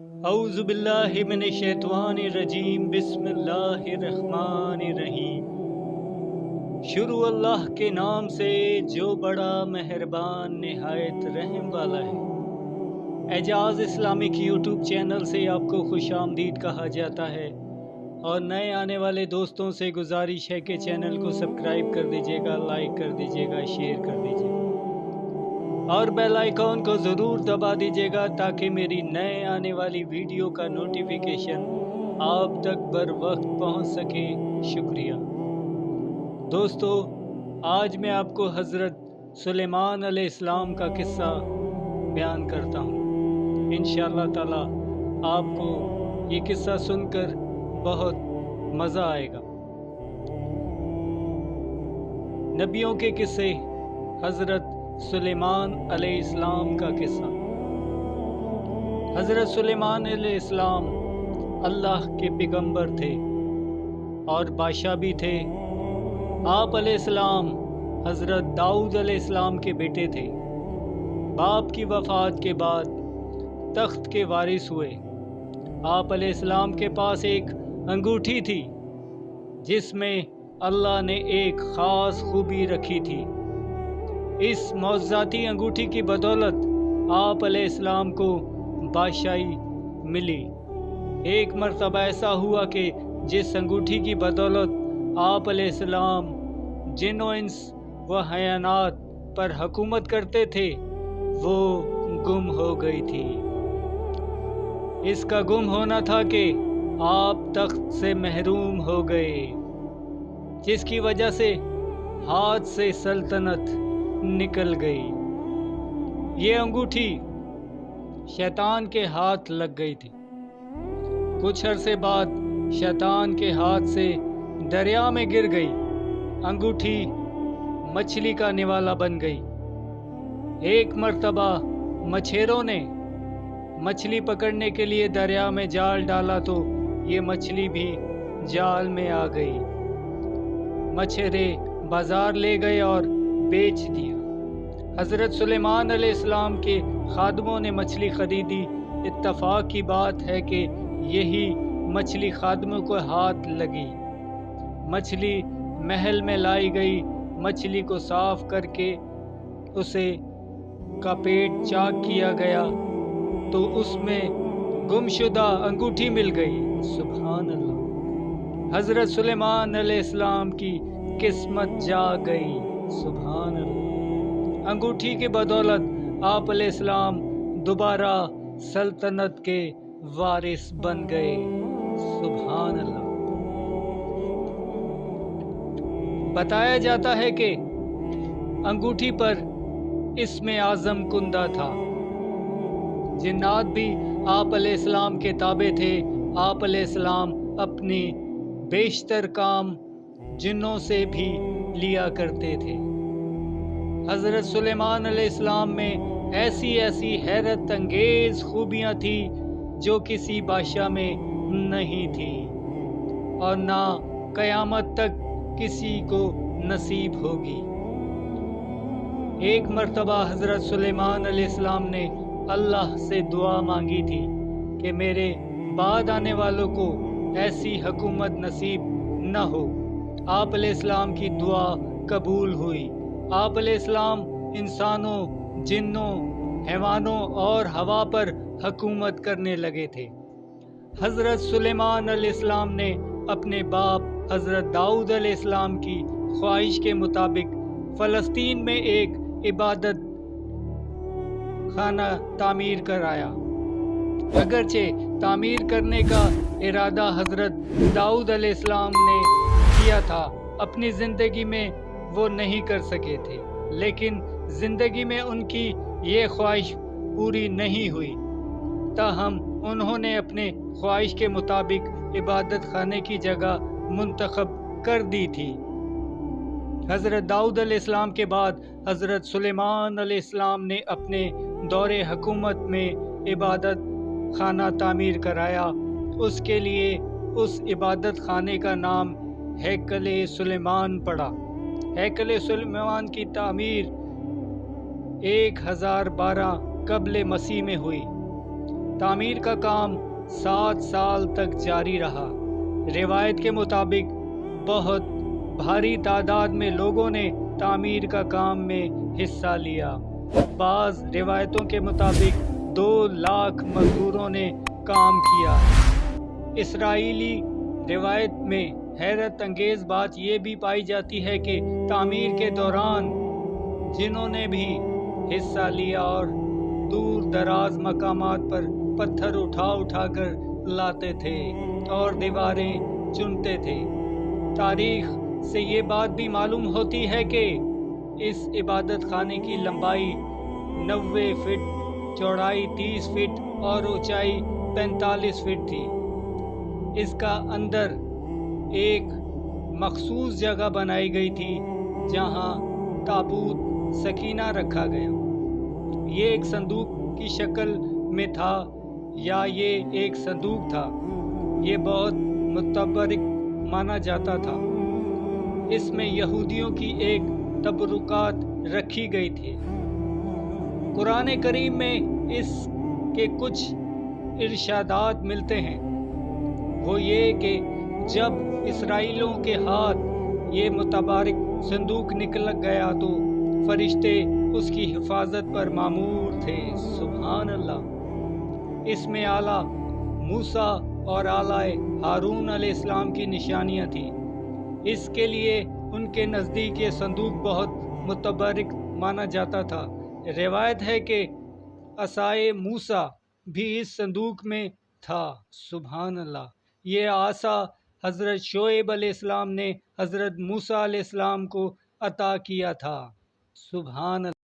اعوذ باللہ من الشیطان الرجیم بسم اللہ الرحمن الرحیم۔ شروع اللہ کے نام سے جو بڑا مہربان نہایت رحم والا ہے۔ اعجاز اسلامک یوٹیوب چینل سے آپ کو خوش آمدید کہا جاتا ہے اور نئے آنے والے دوستوں سے گزارش ہے کہ چینل کو سبسکرائب کر دیجیے گا، لائک کر دیجیے گا، شیئر کر دیجیے گا اور بیل آئیکن کو ضرور دبا دیجیے گا تاکہ میری نئے آنے والی ویڈیو کا نوٹیفیکیشن آپ تک بر وقت پہنچ سکے۔ شکریہ دوستو، آج میں آپ کو حضرت سلیمان علیہ السلام کا قصہ بیان کرتا ہوں۔ انشاءاللہ تعالی آپ کو یہ قصہ سن کر بہت مزہ آئے گا۔ نبیوں کے قصے، حضرت سلیمان علیہ السلام کا قصہ۔ حضرت سلیمان علیہ السلام اللہ کے پیغمبر تھے اور بادشاہ بھی تھے۔ آپ علیہ السلام حضرت داؤد علیہ السلام کے بیٹے تھے۔ باپ کی وفات کے بعد تخت کے وارث ہوئے۔ آپ علیہ السلام کے پاس ایک انگوٹھی تھی جس میں اللہ نے ایک خاص خوبی رکھی تھی۔ اس معجزاتی انگوٹھی کی بدولت آپ علیہ السلام کو بادشاہی ملی۔ ایک مرتبہ ایسا ہوا کہ جس انگوٹھی کی بدولت آپ علیہ السلام جن و انس و حیوانات پر حکومت کرتے تھے وہ گم ہو گئی تھی۔ اس کا گم ہونا تھا کہ آپ تخت سے محروم ہو گئے، جس کی وجہ سے ہاتھ سے سلطنت نکل گئی۔ یہ انگوٹھی شیطان کے ہاتھ لگ گئی تھی۔ کچھ عرصے بعد شیطان کے ہاتھ سے دریا میں گر گئی۔ انگوٹھی مچھلی کا نوالا بن گئی۔ ایک مرتبہ مچھیروں نے مچھلی پکڑنے کے لیے دریا میں جال ڈالا تو یہ مچھلی بھی جال میں آ گئی۔ مچھیرے بازار لے گئے اور بیچ دیا۔ حضرت سلیمان علیہ السلام کے خادموں نے مچھلی خریدی۔ اتفاق کی بات ہے کہ یہی مچھلی خادموں کو ہاتھ لگی۔ مچھلی محل میں لائی گئی۔ مچھلی کو صاف کر کے اسے کا پیٹ چاک کیا گیا تو اس میں گمشدہ انگوٹھی مل گئی۔ سبحان اللہ! حضرت سلیمان علیہ السلام کی قسمت جاگ گئی۔ سبحان اللہ! انگوٹھی کی بدولت آپ علیہ السلام دوبارہ سلطنت کے وارث بن گئے۔ سبحان اللہ! بتایا جاتا ہے کہ انگوٹھی پر اسم اعظم کندہ تھا۔ جنات بھی آپ علیہ السلام کے تابع تھے۔ آپ علیہ السلام اپنی بیشتر کام جنوں سے بھی لیا کرتے تھے۔ حضرت سلیمان علیہ السلام میں ایسی حیرت انگیز خوبیاں تھیں جو کسی بادشاہ میں نہیں تھی اور نہ قیامت تک کسی کو نصیب ہوگی۔ ایک مرتبہ حضرت سلیمان علیہ السلام نے اللہ سے دعا مانگی تھی کہ میرے بعد آنے والوں کو ایسی حکومت نصیب نہ ہو۔ آپ علیہ السلام کی دعا قبول ہوئی۔ آپ علیہ السلام انسانوں، جنوں، حیوانوں اور ہوا پر حکومت کرنے لگے تھے۔ حضرت سلیمان علیہ السلام نے اپنے باپ حضرت داؤد علیہ السلام کی خواہش کے مطابق فلسطین میں ایک عبادت خانہ تعمیر کرایا۔ اگرچہ تعمیر کرنے کا ارادہ حضرت داؤد علیہ السلام نے کیا تھا، اپنی زندگی میں وہ نہیں کر سکے تھے، لیکن زندگی میں ان کی یہ خواہش پوری نہیں ہوئی۔ تاہم انہوں نے اپنے خواہش کے مطابق عبادت خانے کی جگہ منتخب کر دی تھی۔ حضرت داؤد علیہ السلام کے بعد حضرت سلیمان علیہ السلام نے اپنے دور حکومت میں عبادت خانہ تعمیر کرایا۔ اس کے لیے اس عبادت خانے کا نام ہیکل سلیمان پڑا۔ ہیکل سلیمان کی تعمیر 1012 قبل مسیح میں ہوئی۔ تعمیر کا کام 7 سال تک جاری رہا۔ روایت کے مطابق بہت بھاری تعداد میں لوگوں نے تعمیر کا کام میں حصہ لیا۔ بعض روایتوں کے مطابق 2 لاکھ مزدوروں نے کام کیا۔ اسرائیلی روایت میں حیرت انگیز بات یہ بھی پائی جاتی ہے کہ تعمیر کے دوران جنہوں نے بھی حصہ لیا اور دور دراز مقامات پر پتھر اٹھا کر لاتے تھے اور دیواریں چنتے تھے۔ تاریخ سے یہ بات بھی معلوم ہوتی ہے کہ اس عبادت خانے کی لمبائی 90 فٹ، چوڑائی 30 فٹ اور اونچائی 45 فٹ تھی۔ اس کا اندر ایک مخصوص جگہ بنائی گئی تھی جہاں تابوت سکینہ رکھا گیا۔ یہ ایک صندوق کی شکل میں تھا یا یہ ایک صندوق تھا، یہ بہت متبرک مانا جاتا تھا۔ اس میں یہودیوں کی ایک تبرکات رکھی گئی تھی۔ قرآن کریم میں اس کے کچھ ارشادات ملتے ہیں، وہ یہ کہ جب اسرائیلیوں کے ہاتھ یہ متبارک صندوق نکل گیا تو فرشتے اس کی حفاظت پر مامور تھے۔ سبحان اللہ۔ اس میں اعلیٰ موسیٰ اور اعلیٰ ہارون علیہ السلام کی نشانیاں تھیں۔ اس کے لیے ان کے نزدیک یہ صندوق بہت متبرک مانا جاتا تھا۔ روایت ہے کہ عصائے موسیٰ بھی اس صندوق میں تھا۔ سبحان اللہ۔ یہ عصا حضرت شعیب علیہ السلام نے حضرت موسیٰ علیہ السلام کو عطا کیا تھا۔ سبحان اللہ۔